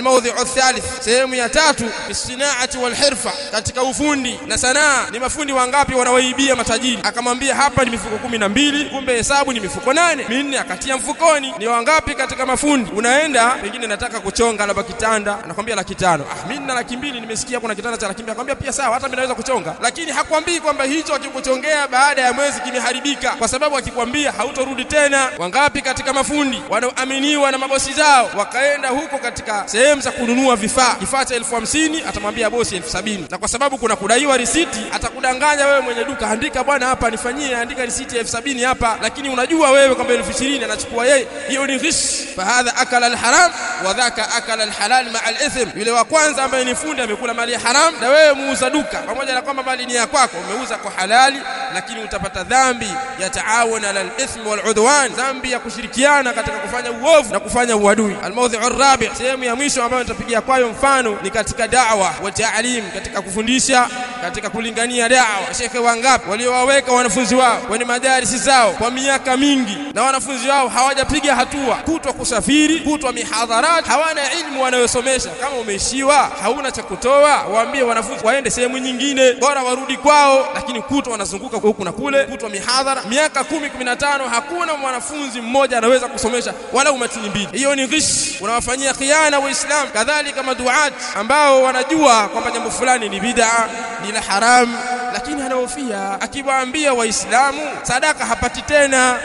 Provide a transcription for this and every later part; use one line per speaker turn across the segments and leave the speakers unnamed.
Almawdhi'u athalith, sehemu ya tatu, bisinaati wal hirfa, katika ufundi na sanaa. Ni mafundi wangapi wanawaibia matajiri? Akamwambia hapa ni mifuko 12, kumbe hesabu ni mifuko 8, minne akatia mfukoni. Ni wangapi katika mafundi? Unaenda pengine nataka kuchonga labda kitanda, anakuambia 500,000. Mimi nina 200,000, nimesikia kuna kitanda cha 200,000. Akamwambia pia sawa, hata mimi naweza kuchonga. Lakini hakwambii kwamba hicho akikuchongea baada ya mwezi kimeharibika, kwa sababu akikwambia hautorudi tena. Wangapi katika mafundi wanaoaminiwa na mabosi zao, wakaenda huko katika sehemu za kununua kifaa cha 50,000, atamwambia bosi 70,000, na kwa sababu kuna kudaiwa risiti atakudanganya wewe mwenye duka, andika bwana hapa nifanyie, andika risiti ya 70,000 hapa, lakini unajua wewe kwamba 20,000 anachukua yeye. Hiyo ni ghish. Fahadha akala alharam wa dhaka akala alhalal ma'a alithm. Yule wa kwanza ambaye ni fundi amekula mali ya haram, na wewe muuza duka, pamoja na kwamba mali ni ya kwako, umeuza kwa halali, lakini utapata dhambi ya taawun ala al-ithm wal udwan, dhambi ya kushirikiana katika kufanya uovu na kufanya uadui. Almawdhi'u ar-rabi', sehemu ya mwisho ambayo nitapigia kwayo mfano ni katika da'wa wa ta'lim, katika kufundisha, katika kulingania da'wa. Shekhe wangapi waliowaweka wanafunzi wao kwenye madarisi zao kwa miaka mingi, na wanafunzi wao hawajapiga hatua, kutwa kusafiri, kutwa mihadharat, hawana ilmu wanayosomesha. Kama umeishiwa, hauna cha kutoa, waambie wanafunzi waende sehemu nyingine, bora warudi kwao, lakini kutwa wanazunguka huku na kule, kutwa mihadhara. Miaka 10-15 hakuna mwanafunzi mmoja anaweza kusomesha wala umatini mbili. Hiyo ni ghish, unawafanyia khiana Waislamu. Kadhalika maduat ambao wanajua kwamba jambo fulani ni bid'a, ni la haram, lakini anahofia akiwaambia Waislamu sadaka hapati tena,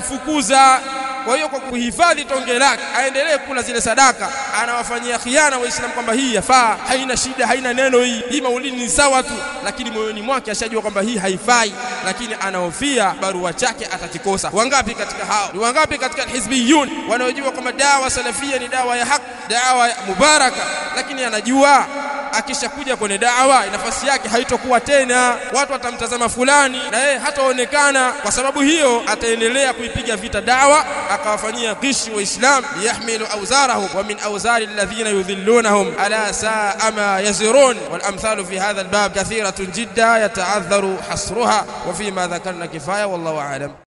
watamfukuza. Kwa hiyo kwa kuhifadhi tonge lake aendelee kula zile sadaka, anawafanyia khiana Waislamu kwamba hii yafaa, haina shida, haina neno, hii maulidi ni sawa tu, lakini moyoni mwake ashajua kwamba hii haifai, lakini anahofia barua chake atakikosa. Wangapi katika hao? Ni wangapi katika hizbiyun wanaojua kwamba dawa salafia ni dawa ya haki, dawa ya mubaraka, lakini anajua akishakuja kwenye da'wa nafasi yake haitokuwa tena, watu watamtazama fulani na yeye hataonekana. Kwa sababu hiyo ataendelea kuipiga vita da'wa, akawafanyia ghishi Waislamu, yahmilu awzarahum wa min awzari alladhina yudhillunahum ala sa'a ma yazirun. Wal amthalu fi hadha albab kathiratun jidda yata'adharu hasruha, wa fi ma dhakarna kifaya, wallahu a'lam.